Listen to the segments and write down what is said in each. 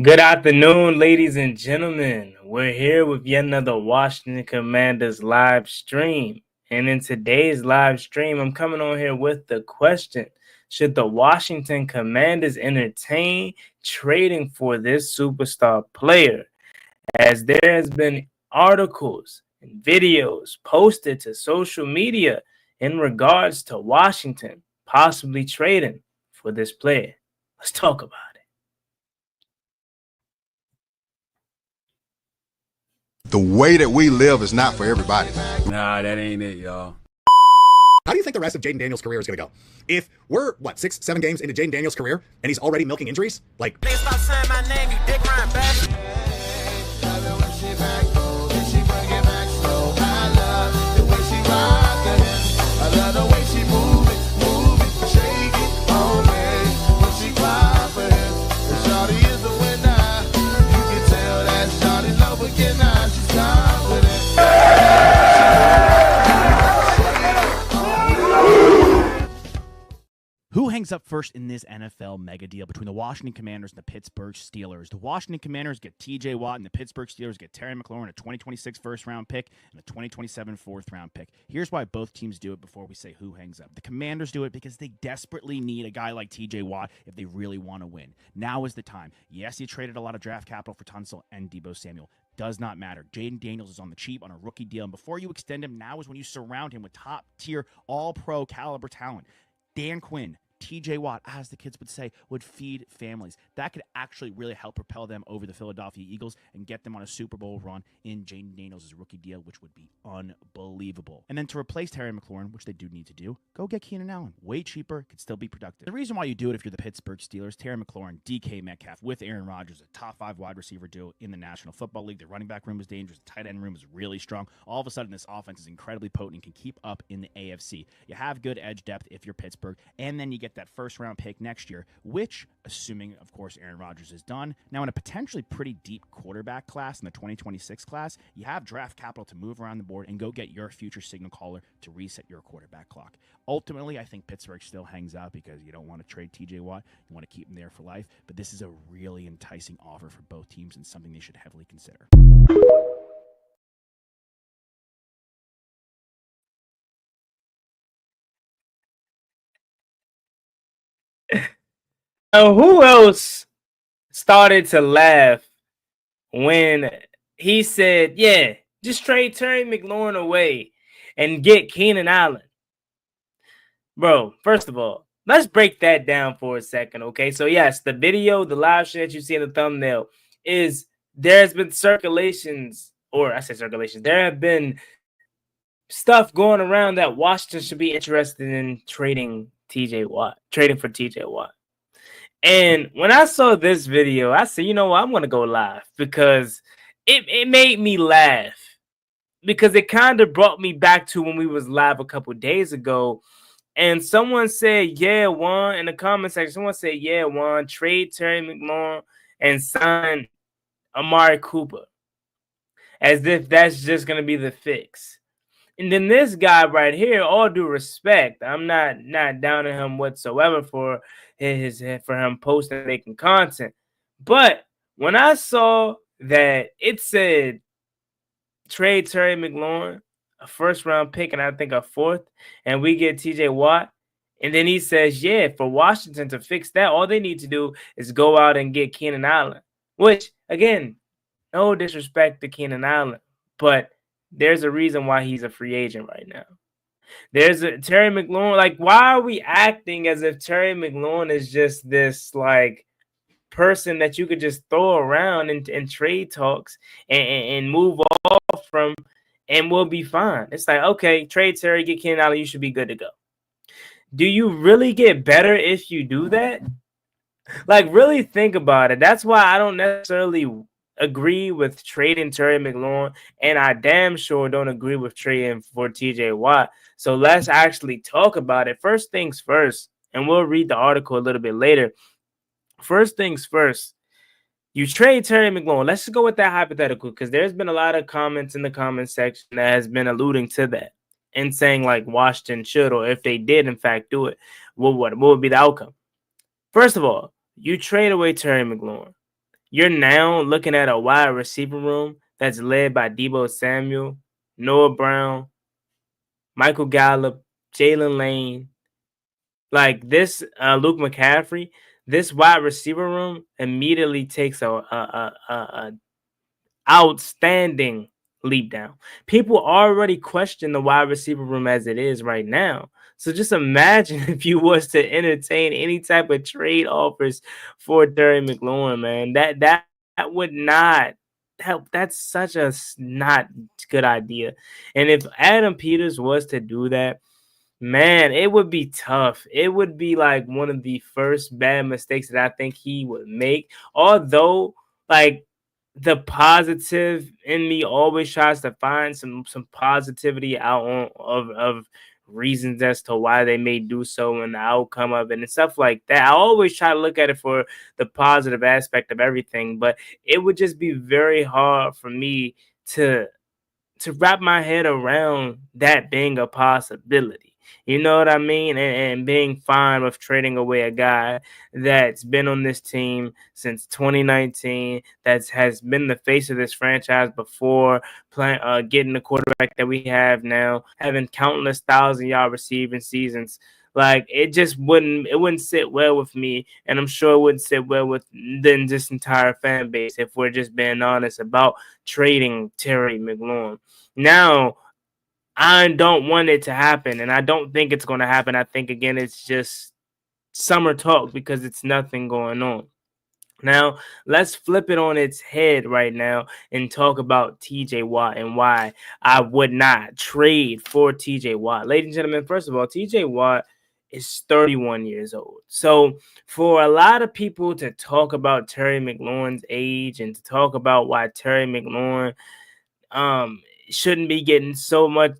Good afternoon, ladies and gentlemen. We're here with yet another Washington Commanders live stream. And in today's live stream, I'm coming on here with the question: should the Washington Commanders entertain trading for this superstar player? As there has been articles and videos posted to social media in regards to Washington possibly trading for this player. Let's talk about it. The way that we live is not for everybody. Nah, that ain't it, y'all. How do you think the rest of Jaden Daniels' career is going to go? If we're, 6, 7 games into Jaden Daniels' career and he's already milking injuries? Like, stop saying my name, you dick riding bastard. Who hangs up first in this NFL mega deal between the Washington Commanders and the Pittsburgh Steelers? The Washington Commanders get TJ Watt and the Pittsburgh Steelers get Terry McLaurin, a 2026 first-round pick and a 2027 fourth-round pick. Here's why both teams do it before we say who hangs up. The Commanders do it because they desperately need a guy like TJ Watt if they really want to win. Now is the time. Yes, you traded a lot of draft capital for Tunsil and Deebo Samuel. Does not matter. Jaden Daniels is on the cheap on a rookie deal, and before you extend him, now is when you surround him with top-tier, all-pro caliber talent. Dan Quinn, TJ Watt, as the kids would say, would feed families. That could actually really help propel them over the Philadelphia Eagles and get them on a Super Bowl run in Jaden Daniels' rookie deal, which would be unbelievable. And then to replace Terry McLaurin, which they do need to do, go get Keenan Allen. Way cheaper, could still be productive. The reason why you do it if you're the Pittsburgh Steelers, Terry McLaurin, DK Metcalf with Aaron Rodgers, a top 5 wide receiver duo in the National Football League. The running back room is dangerous. The tight end room is really strong. All of a sudden, this offense is incredibly potent and can keep up in the AFC. You have good edge depth if you're Pittsburgh, and then you get that first-round pick next year, which, assuming, of course, Aaron Rodgers is done. Now, in a potentially pretty deep quarterback class in the 2026 class, you have draft capital to move around the board and go get your future signal caller to reset your quarterback clock. Ultimately, I think Pittsburgh still hangs out because you don't want to trade TJ Watt. You want to keep him there for life. But this is a really enticing offer for both teams and something they should heavily consider. Who else started to laugh when he said, yeah, just trade Terry McLaurin away and get Keenan Allen? Bro, first of all, let's break that down for a second, okay? So, yes, the video, the live stream that you see in the thumbnail is there's been circulations, or I say circulations, there have been stuff going around that Washington should be interested in trading TJ Watt, trading for TJ Watt. And when I saw this video, I said, you know what, I'm going to go live because it made me laugh because it kind of brought me back to when we was live a couple days ago. And someone said, yeah, Juan, in the comment section, someone said, yeah, Juan, trade Terry McLaurin and sign Amari Cooper as if that's just going to be the fix. And then this guy right here, all due respect, I'm not downing him whatsoever for him posting and making content. But when I saw that it said trade Terry McLaurin, a first-round pick, and I think a fourth, and we get TJ Watt, and then he says, yeah, for Washington to fix that, all they need to do is go out and get Keenan Allen, which, again, no disrespect to Keenan Allen, but there's a reason why he's a free agent right now. There's a Terry McLaurin. Like, why are we acting as if Terry McLaurin is just this like person that you could just throw around in trade talks and move off from, and we'll be fine? It's like, okay, trade Terry, get Keenan Allen, you should be good to go. Do you really get better if you do that? Like, really think about it. That's why I don't necessarily agree with trading Terry McLaurin, and I damn sure don't agree with trading for TJ Watt. So let's actually talk about it. First things first, and we'll read the article a little bit later. First things first, you trade Terry McLaurin. Let's just go with that hypothetical because there's been a lot of comments in the comment section that has been alluding to that and saying like Washington should, or if they did in fact do it, what would be the outcome? First of all, you trade away Terry McLaurin. you're now looking at a wide receiver room that's led by Debo Samuel, Noah Brown, Michael Gallup, Jalen Lane, like this, Luke McCaffrey. This wide receiver room immediately takes a outstanding leap down. People already question the wide receiver room as it is right now. So just imagine if you was to entertain any type of trade offers for Terry McLaurin, man. That would not help. That's such a not good idea. And if Adam Peters was to do that, man, it would be tough. It would be like one of the first bad mistakes that I think he would make. Although, like, the positive in me always tries to find some positivity out of reasons as to why they may do so and the outcome of it and stuff like that. I always try to look at it for the positive aspect of everything, but it would just be very hard for me to wrap my head around that being a possibility. You know what I mean? And being fine with trading away a guy that's been on this team since 2019, that has been the face of this franchise before, getting the quarterback that we have now, having countless 1,000-yard receiving seasons. Like, it wouldn't sit well with me, and I'm sure it wouldn't sit well with this entire fan base if we're just being honest about trading Terry McLaurin. Now, I don't want it to happen, and I don't think it's going to happen. I think, again, it's just summer talk because it's nothing going on. Now, let's flip it on its head right now and talk about TJ Watt and why I would not trade for TJ Watt. Ladies and gentlemen, first of all, TJ Watt is 31 years old. So, for a lot of people to talk about Terry McLaurin's age and to talk about why Terry McLaurin um shouldn't be getting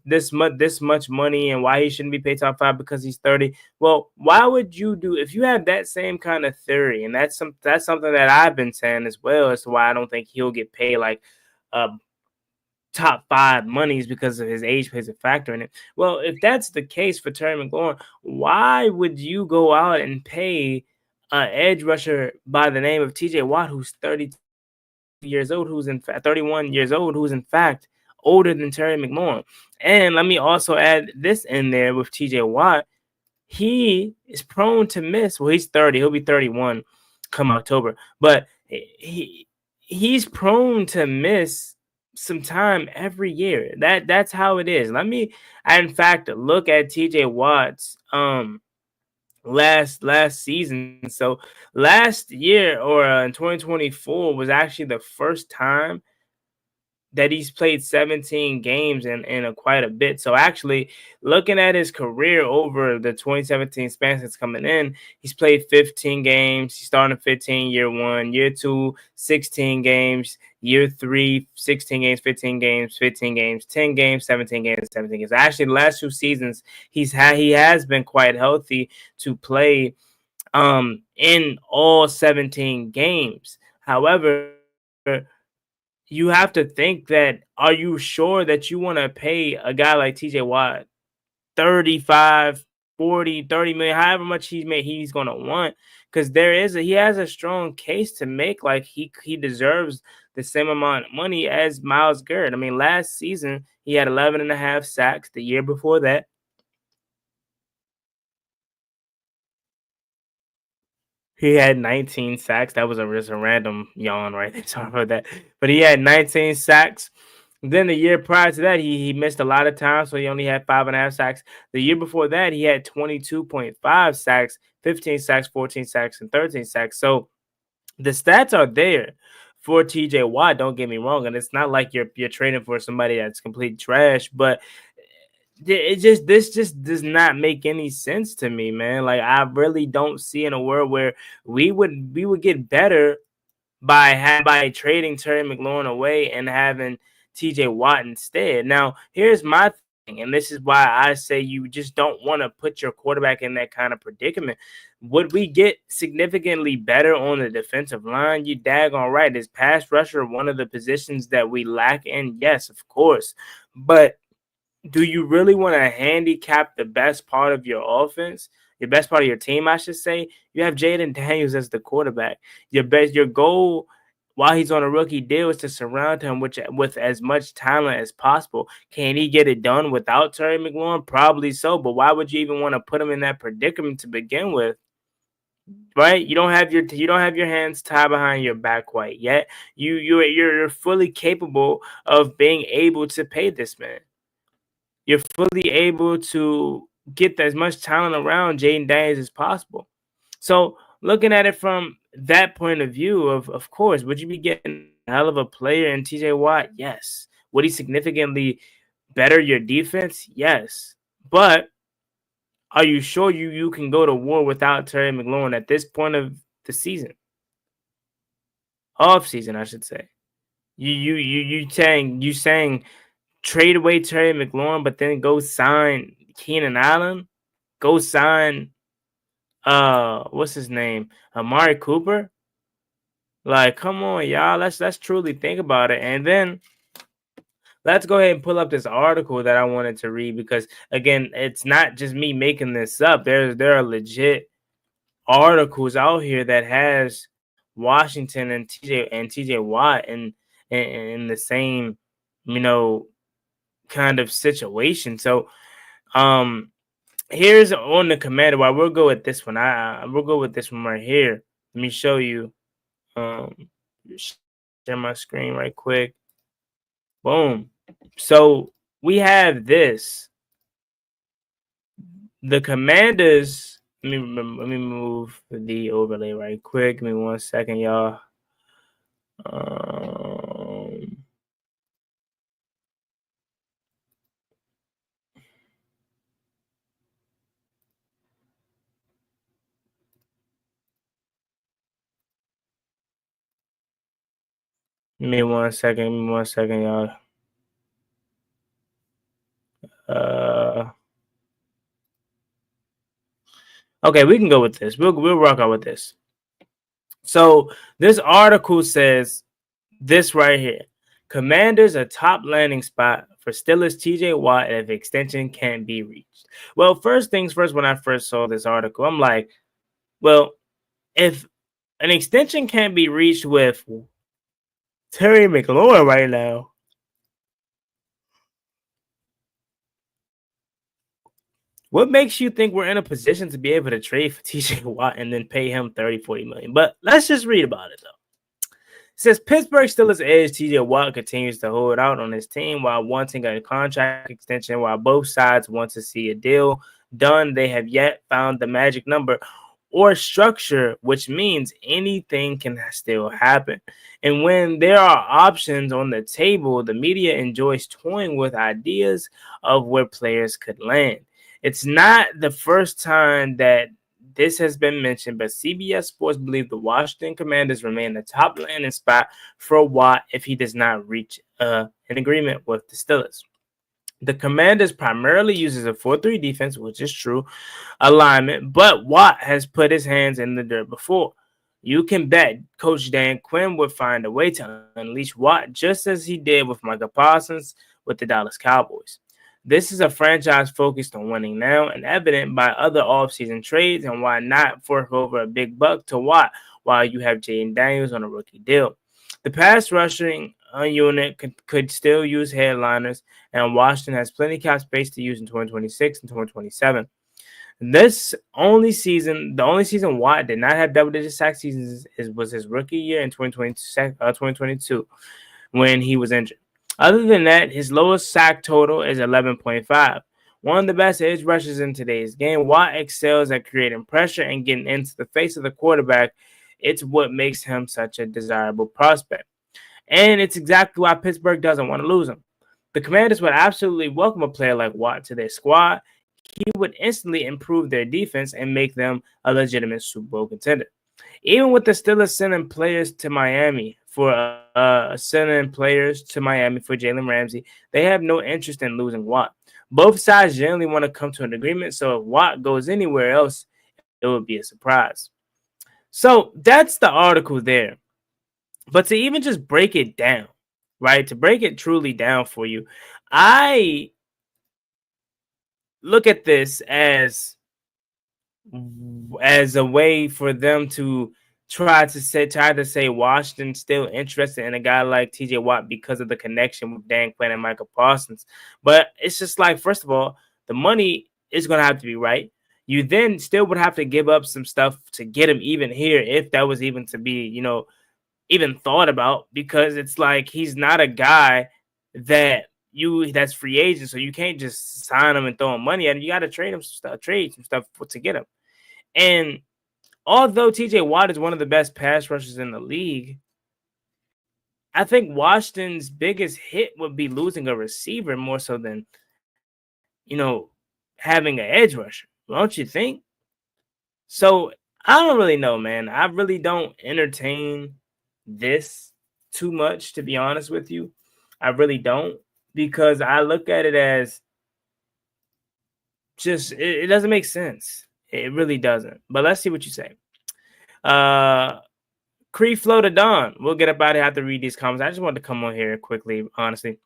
this much money and why he shouldn't be paid top 5 because he's 30. Well, why would you do if you have that same kind of theory? And that's something that I've been saying as well as to why I don't think he'll get paid like top 5 monies because of his age plays a factor in it. Well, if that's the case for Terry McLaurin, why would you go out and pay an edge rusher by the name of TJ Watt, who's 31 years old, who's in fact older than Terry McLaurin? And let me also add this in there with TJ Watt. He is prone to miss. Well, he's 30. He'll be 31 come October. But he's prone to miss some time every year. That's how it is. I in fact look at TJ Watt's last season. So last year, or in 2024, was actually the first time that he's played 17 games in quite a bit. So actually, looking at his career over the 2017 span since coming in, he's played 15 games. He started 15 year 1, year 2, 16 games, year 3, 16 games, 15 games, 15 games, 10 games, 17 games, 17 games. Actually, the last 2 seasons, he has been quite healthy to play in all 17 games. However, you have to think that, are you sure that you want to pay a guy like TJ Watt 35, 40, 30 million, however much he's going to want? Because he has a strong case to make. Like, he deserves the same amount of money as Myles Garrett. I mean, last season he had 11.5 sacks. The year before that, he had 19 sacks. That was just a random yawn right there. Sorry about that. But he had 19 sacks. Then the year prior to that, he missed a lot of time, so he only had 5.5 sacks. The year before that, he had 22.5 sacks, 15 sacks, 14 sacks, and 13 sacks. So the stats are there for TJ Watt. Don't get me wrong, and it's not like you're trading for somebody that's complete trash, but this just does not make any sense to me, man. Like, I really don't see in a world where we would get better by trading Terry McLaurin away and having TJ Watt instead. Now, here's my thing, and this is why I say you just don't want to put your quarterback in that kind of predicament. Would we get significantly better on the defensive line? You daggone right. Is pass rusher one of the positions that we lack in? Yes, of course. But do you really want to handicap the best part of your offense, your best part of your team, I should say? You have Jaden Daniels as the quarterback. Your goal while he's on a rookie deal is to surround him with as much talent as possible. Can he get it done without Terry McLaurin? Probably so, but why would you even want to put him in that predicament to begin with? Right? You don't have your hands tied behind your back quite yet. You're fully capable of being able to pay this man. You're fully able to get as much talent around Jaden Daniels as possible. So looking at it from that point of view, of course, would you be getting a hell of a player in TJ Watt? Yes. Would he significantly better your defense? Yes. But are you sure you can go to war without Terry McLaurin at this point of the season? Off season, I should say. You saying trade away Terry McLaurin, but then go sign Keenan Allen, go sign what's his name? Amari Cooper. Like, come on, y'all. Let's truly think about it. And then let's go ahead and pull up this article that I wanted to read because again, it's not just me making this up. There are legit articles out here that has Washington and TJ Watt in the same, kind of situation. So here's on the Commander. Well, we'll go with this one. We'll go with this one right here. Let me show you. Share my screen right quick. Boom. So we have this. The Commanders. Let me move the overlay right quick. Give me 1 second, y'all. Give me 1 second. Give me 1 second, y'all. Okay, we can go with this. We'll rock out with this. So this article says this right here. Commanders a top landing spot for Steelers TJ Watt if extension can't be reached. Well, first things first, when I first saw this article, I'm like, well, if an extension can't be reached with Terry McLaurin right now, what makes you think we're in a position to be able to trade for TJ Watt and then pay him 30-40 million? But let's just read about it, though. It says Pittsburgh Steelers edge TJ Watt continues to hold out on his team while wanting a contract extension. While both sides want to see a deal done, they have yet found the magic number or structure, which means anything can still happen. And when there are options on the table, the media enjoys toying with ideas of where players could land. It's not the first time that this has been mentioned, but CBS Sports believe the Washington Commanders remain the top landing spot for Watt if he does not reach an agreement with the Steelers. The Commanders primarily uses a 4-3 defense, which is true, alignment, but Watt has put his hands in the dirt before. You can bet Coach Dan Quinn would find a way to unleash Watt just as he did with Micah Parsons with the Dallas Cowboys. This is a franchise focused on winning now and evident by other offseason trades, and why not fork over a big buck to Watt while you have Jaden Daniels on a rookie deal. The pass rushing unit could still use headliners, and Washington has plenty cap space to use in 2026 and 2027. The only season Watt did not have double-digit sack seasons was his rookie year in 2022 when he was injured. Other than that, his lowest sack total is 11.5. One of the best edge rushers in today's game, Watt excels at creating pressure and getting into the face of the quarterback. It's what makes him such a desirable prospect. And it's exactly why Pittsburgh doesn't want to lose him. The Commanders would absolutely welcome a player like Watt to their squad. He would instantly improve their defense and make them a legitimate Super Bowl contender. Even with the Steelers sending players to Miami for Jalen Ramsey, they have no interest in losing Watt. Both sides generally want to come to an agreement, so if Watt goes anywhere else, it would be a surprise. So that's the article there. But to even just break it down, right? To break it truly down for you, I look at this as a way for them to tried to say Washington's still interested in a guy like TJ Watt because of the connection with Dan Quinn and Michael Parsons. But it's just like, first of all, the money is going to have to be right. You then still would have to give up some stuff to get him even here, if that was even to be, even thought about, because it's like he's not a guy that's free agent, so you can't just sign him and throw him money at him. You got to trade some stuff to get him. And although TJ Watt is one of the best pass rushers in the league, I think Washington's biggest hit would be losing a receiver more so than, having an edge rusher. Don't you think? So I don't really know, man. I really don't entertain this too much, to be honest with you. I really don't, because I look at it as just it doesn't make sense. It really doesn't. But let's see what you say. Cree Flow to Dawn. We'll get up out of here. I have to read these comments. I just wanted to come on here quickly, honestly.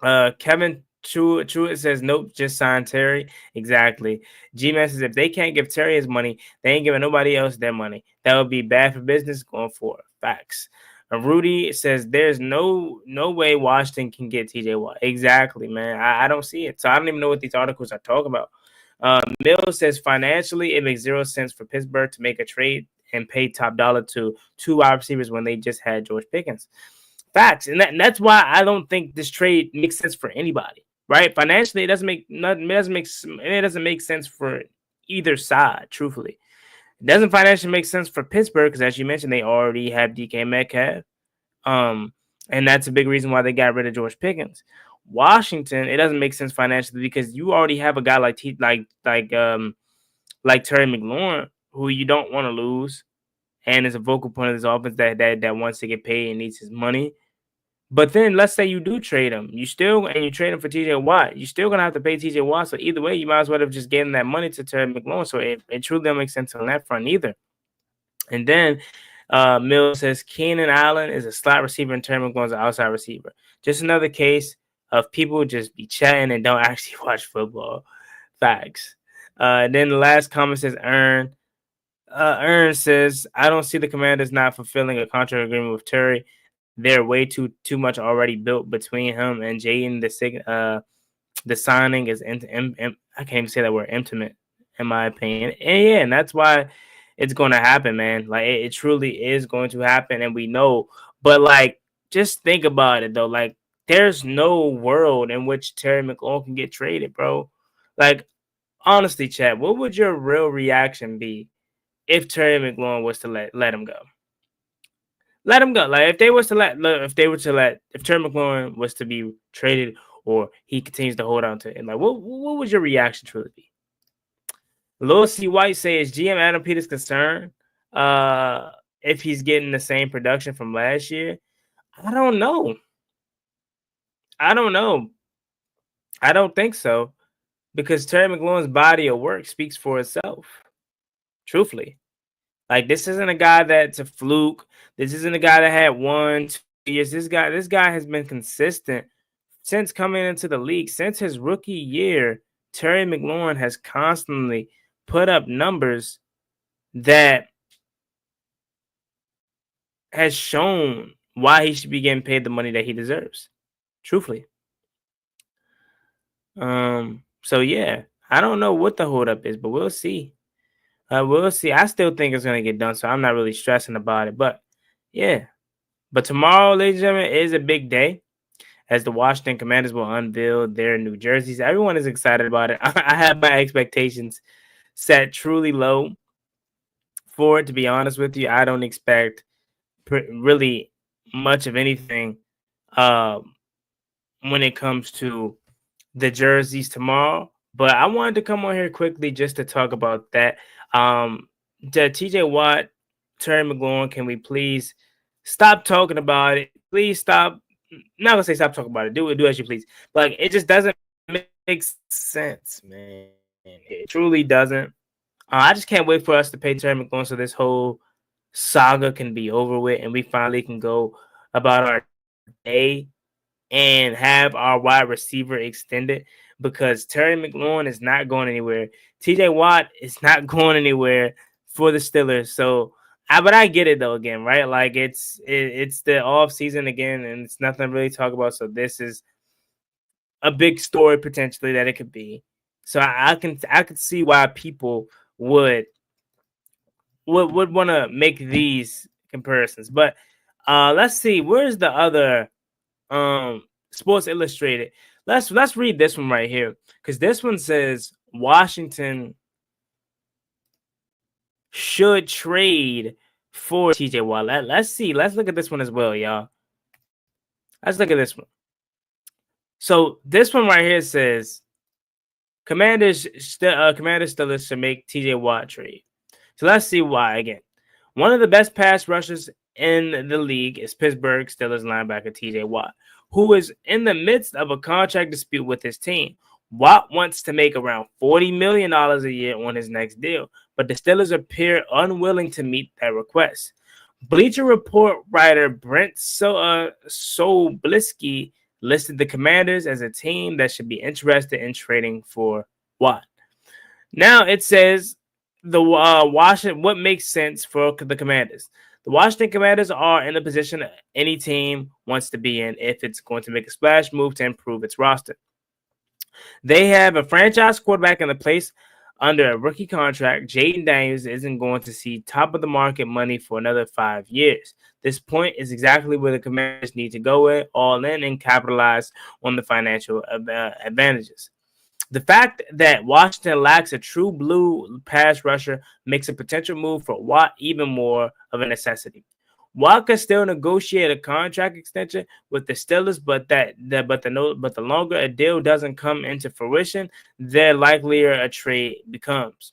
Kevin Truitt says, nope, just sign Terry. Exactly. G-Man says, if they can't give Terry his money, they ain't giving nobody else their money. That would be bad for business going forward. Facts. Rudy says, there's no way Washington can get TJ Watt. Exactly, man. I don't see it. So I don't even know what these articles are talking about. Mills says, financially, it makes 0 sense for Pittsburgh to make a trade and pay top dollar to 2 wide receivers when they just had George Pickens. Facts. And that's why I don't think this trade makes sense for anybody, right? Financially, it doesn't make sense for either side, truthfully. It doesn't financially make sense for Pittsburgh because, as you mentioned, they already have DK Metcalf. And that's a big reason why they got rid of George Pickens. Washington, it doesn't make sense financially because you already have a guy like Terry McLaurin, who you don't want to lose, and is a vocal point of this offense that wants to get paid and needs his money. But then let's say you do trade him. You trade him for TJ Watt. You're still going to have to pay TJ Watt. So either way, you might as well have just given that money to Terry McLaurin. So it truly don't make sense on that front either. And then Mills says Keenan Allen is a slot receiver and Terry McLaurin's an outside receiver. Just another case of people just be chatting and don't actually watch football. Facts. Then the last comment says Ern. Ern says, I don't see the Commanders not fulfilling a contract agreement with Terry. They're way too much already built between him and Jaden. The signing is I can't even say that word, intimate, in my opinion. And that's why it's going to happen, man. Like it truly is going to happen, and we know. But like, just think about it though. Like, there's no world in which Terry McLaurin can get traded, bro. Like, honestly, Chad, what would your real reaction be if Terry McLaurin was to let him go? Let him go. Like if Terry McLaurin was to be traded, or he continues to hold on to it, like what would your reaction truly be? Lil C. White says GM Adam Peters concerned if he's getting the same production from last year. I don't know. I don't think so, because Terry McLaurin's body of work speaks for itself. Truthfully. Like, this isn't a guy that's a fluke. This isn't a guy that had 1-2 years. This guy has been consistent since coming into the league. Since his rookie year, Terry McLaurin has constantly put up numbers that has shown why he should be getting paid the money that he deserves. Truthfully. So yeah, I don't know what the holdup is, but we'll see. We'll see. I still think it's going to get done, so I'm not really stressing about it. But, yeah. But tomorrow, ladies and gentlemen, is a big day as the Washington Commanders will unveil their new jerseys. Everyone is excited about it. I have my expectations set truly low for it, to be honest with you. I don't expect really much of anything when it comes to the jerseys tomorrow. But I wanted to come on here quickly just to talk about that. The TJ Watt, Terry McLaurin, can we please stop talking about it? Please stop. I'm not gonna say stop talking about it. Do as you please. But like, it just doesn't make sense, man. It truly doesn't. I just can't wait for us to pay Terry McLaurin so this whole saga can be over with and we finally can go about our day and have our wide receiver extended, because Terry McLaurin is not going anywhere. TJ Watt is not going anywhere for the Steelers. So But I get it though. Again, right? Like it's the off season again, and it's nothing to really talk about. So this is a big story potentially that it could be. So I can see why people would want to make these comparisons. But let's see, where's the other Sports Illustrated? Let's read this one right here, because this one says Washington should trade for TJ Watt. Let's see. Let's look at this one as well, y'all. Let's look at this one. So this one right here says Commanders still should make TJ Watt trade. So let's see why again. One of the best pass rushers in the league is Pittsburgh Steelers linebacker TJ Watt, who is in the midst of a contract dispute with his team. Watt wants to make around $40 million a year on his next deal, but the Steelers appear unwilling to meet that request. Bleacher Report writer Brent Soblisky listed the Commanders as a team that should be interested in trading for Watt. Now it says the Washington. What makes sense for the Commanders? The Washington Commanders are in a position any team wants to be in if it's going to make a splash move to improve its roster. They have a franchise quarterback in the place under a rookie contract. Jaden Daniels isn't going to see top of the market money for another 5 years. This point is exactly where the Commanders need to go in, all in, and capitalize on the financial advantages. The fact that Washington lacks a true blue pass rusher makes a potential move for Watt even more of a necessity. Watt can still negotiate a contract extension with the Steelers, but the longer a deal doesn't come into fruition, the likelier a trade becomes.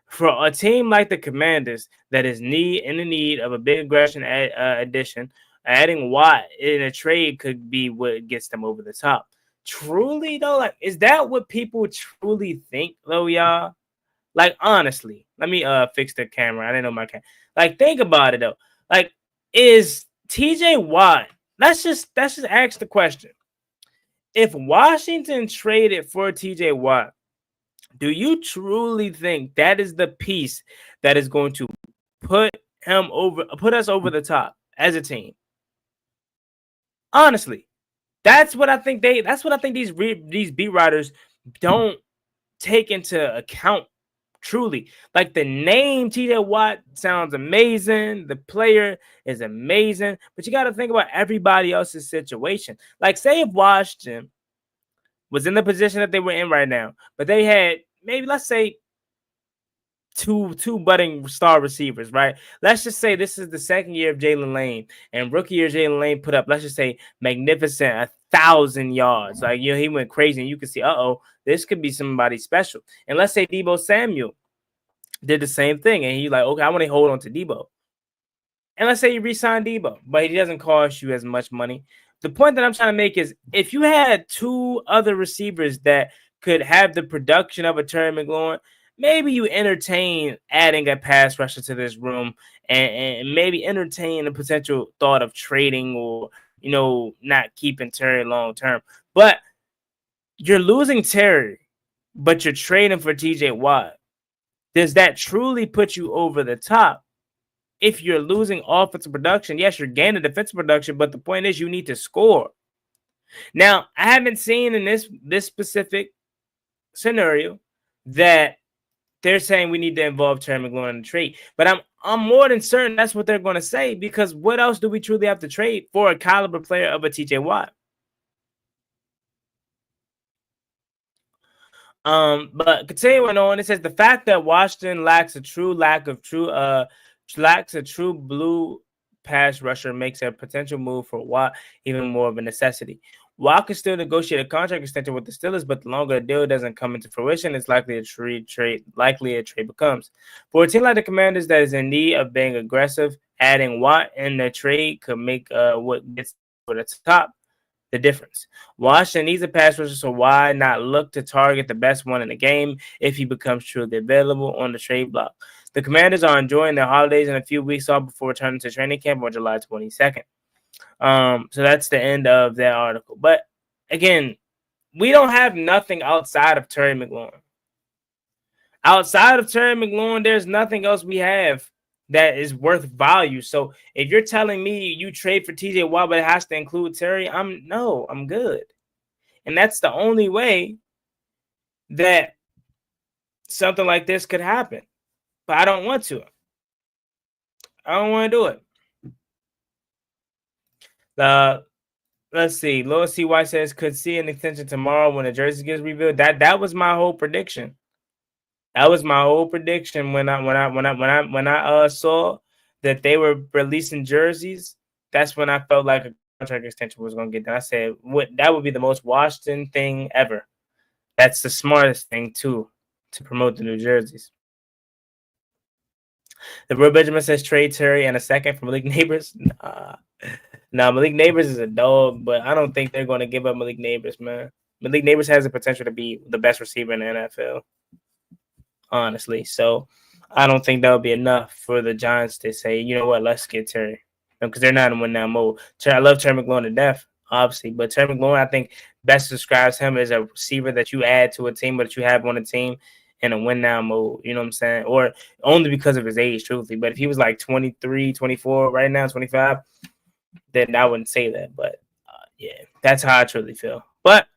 For a team like the Commanders that is in the need of a big aggression addition, adding Watt in a trade could be what gets them over the top. Truly though, like, is that what people truly think though, y'all? Like, honestly, let me fix the camera. I didn't know my camera. Like, think about it though. Like, is TJ Watt? Let's just ask the question. If Washington traded for TJ Watt, do you truly think that is the piece that is going to put us over the top as a team? Honestly, that's what I think these beat writers don't take into account. Truly, like, the name TJ Watt sounds amazing. The player is amazing, but you got to think about everybody else's situation. Like, say if Washington was in the position that they were in right now, but they had maybe, let's say, two budding star receivers, right? Let's just say this is the second year of Jalen Lane, and rookie year Jalen Lane put up, let's just say, magnificent 1,000 yards. Like, he went crazy, and you can see, this could be somebody special. And let's say Deebo Samuel did the same thing, and he like, okay, I want to hold on to Deebo. And let's say you re-sign Deebo, but he doesn't cost you as much money. The point that I'm trying to make is, if you had two other receivers that could have the production of a Terry McLaurin, maybe you entertain adding a pass rusher to this room, and maybe entertain the potential thought of trading or, not keeping Terry long term. But you're losing Terry, but you're trading for TJ Watt. Does that truly put you over the top? If you're losing offensive production, yes, you're gaining defensive production, but the point is you need to score. Now, I haven't seen in this specific scenario that they're saying we need to involve Terry McLaurin in the trade, but I'm more than certain that's what they're going to say, because what else do we truly have to trade for a caliber player of a TJ Watt? But continuing on, it says the fact that Washington lacks a true blue pass rusher makes a potential move for Watt even more of a necessity. Watt can still negotiate a contract extension with the Steelers, but the longer a deal doesn't come into fruition, it's likely a trade becomes. For a team like the Commanders that is in need of being aggressive, adding Watt in the trade could make what gets to the top the difference. Washington needs a pass rusher, so why not look to target the best one in the game if he becomes truly available on the trade block? The Commanders are enjoying their holidays and a few weeks off before returning to training camp on July 22nd. So that's the end of that article. But again, we don't have nothing outside of Terry McLaurin. Outside of Terry McLaurin, there's nothing else we have that is worth value. So if you're telling me you trade for TJ Watt, but it has to include Terry, I'm good. And that's the only way that something like this could happen. But I don't want to. I don't want to do it. Let's see. Lois C. White says could see an extension tomorrow when the jersey gets revealed. That was my whole prediction. That was my whole prediction when I saw that they were releasing jerseys. That's when I felt like a contract extension was going to get done. I said, that would be the most Washington thing ever. That's the smartest thing too, to promote the new jerseys. The Real Benjamin says trade Terry and a second from Malik Neighbors. Nah, Malik Neighbors is a dog, but I don't think they're going to give up Malik Neighbors, man. Malik Neighbors has the potential to be the best receiver in the NFL, honestly. So I don't think that would be enough for the Giants to say, you know what, let's get Terry. Because they're not in win now mode. I love Terry McLaurin to death, obviously. But Terry McLaurin, I think, best describes him as a receiver that you add to a team, but you have on a team in a win now mode. You know what I'm saying? Or only because of his age, truthfully. But if he was like 23, 24 right now, 25, then I wouldn't say that. But, yeah, that's how I truly feel. But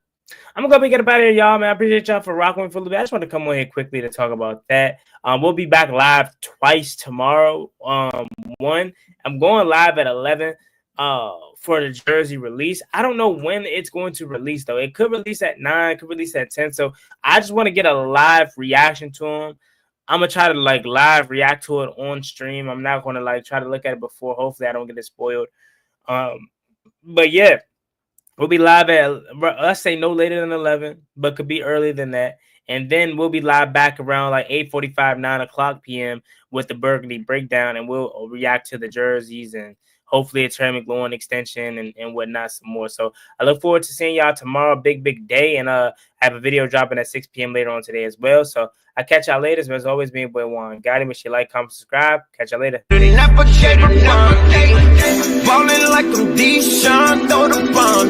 I'm going to go get up out of here, y'all, man. I appreciate y'all for rocking with me for a little bit. I just want to come on here quickly to talk about that. We'll be back live twice tomorrow. One, I'm going live at 11 for the jersey release. I don't know when it's going to release, though. It could release at 9, could release at 10. So I just want to get a live reaction to them. I'm going to try to, live react to it on stream. I'm not going to, try to look at it before. Hopefully, I don't get it spoiled. But, yeah. We'll be live at, let's say, no later than 11, but could be earlier than that. And then we'll be live back around 8:45, 9 o'clock p.m. with the Burgundy breakdown, and we'll react to the jerseys and hopefully a Terry McLaurin extension and whatnot some more. So I look forward to seeing y'all tomorrow. Big day. And I have a video dropping at 6 p.m. later on today as well. So I'll catch y'all later. As always, being boy Juan. Got him. Make sure you like, comment, subscribe. Catch y'all later. Ballin' like I'm Deshaun, throw the bomb.